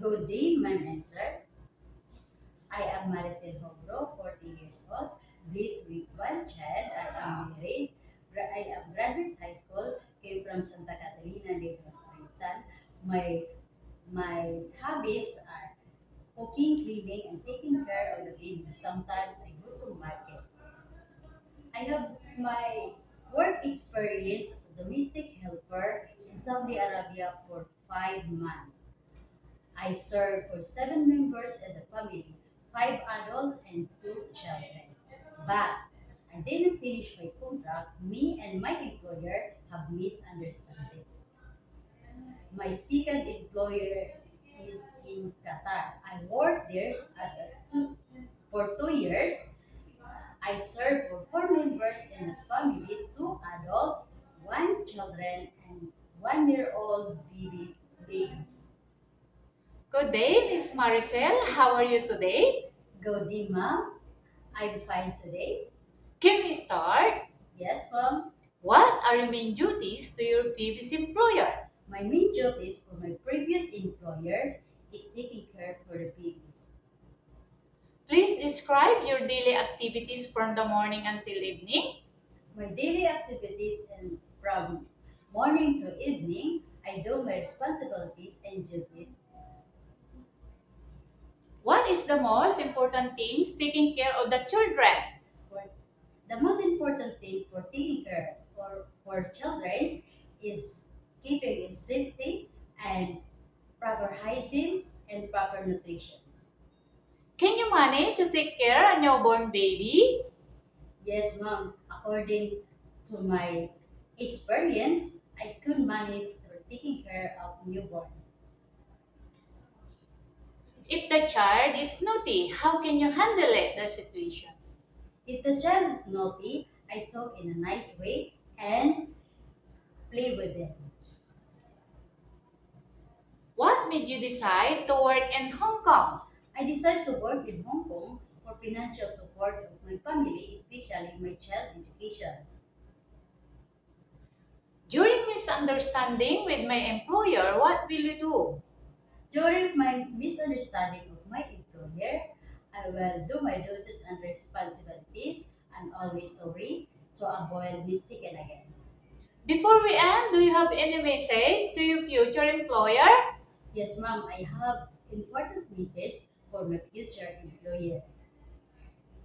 Good day, ma'am and sir. I am Maricel Hobro, 40 years old, blessed with one child. I am married. I am graduate high school, came from Santa Catalina, Negros Oriental. My hobbies are cooking, cleaning, and taking care of the baby. Sometimes I go to market. I have my work experience as a domestic helper in Saudi Arabia for 5 months. I served for 7 members in the family, 5 adults and 2 children. But I didn't finish my contract. Me and my employer have misunderstanding. My second employer is in Qatar. I worked there for 2 years. I served for 4 members in the family, 2 adults, 1 children, and 1-year-old babies. Good day, Miss Maricel. How are you today? Good day, ma'am. I'm fine today. Can we start? Yes, ma'am. What are your main duties to your previous employer? My main job is for my previous employer is taking care for the babies. Please describe your daily activities from the morning until evening. My daily activities and from morning to evening, I do my responsibilities and duties. What is the most important things taking care of the children? For the most important thing for taking care for children is keeping in safety and proper hygiene and proper nutrition. Can you manage to take care of a newborn baby? Yes, ma'am. According to my experience, I could manage for taking care of newborn. If the child is naughty, how can you handle the situation? If the child is naughty, I talk in a nice way and play with them. What made you decide to work in Hong Kong? I decided to work in Hong Kong for financial support of my family, especially my child education. During misunderstanding with my employer, what will you do? During my misunderstanding of my employer, I will do my duties and responsibilities and always sorry to avoid mistaken again. Before we end, do you have any message to your future employer? Yes, ma'am, I have important message for my future employer.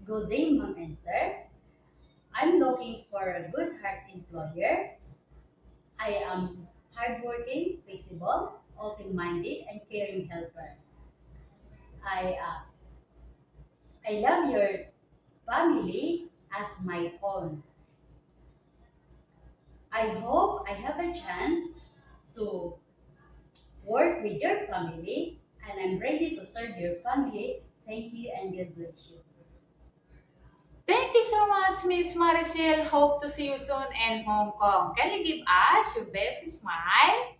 Good day, ma'am and sir. I'm looking for a good heart employer. I am hardworking, flexible, open-minded, and caring helper. I uh, I love your family as my own. I hope I have a chance to work with your family, and I'm ready to serve your family. Thank you and God bless you. Thank you so much, Miss Maricel. Hope to see you soon in Hong Kong. Can you give us your best smile?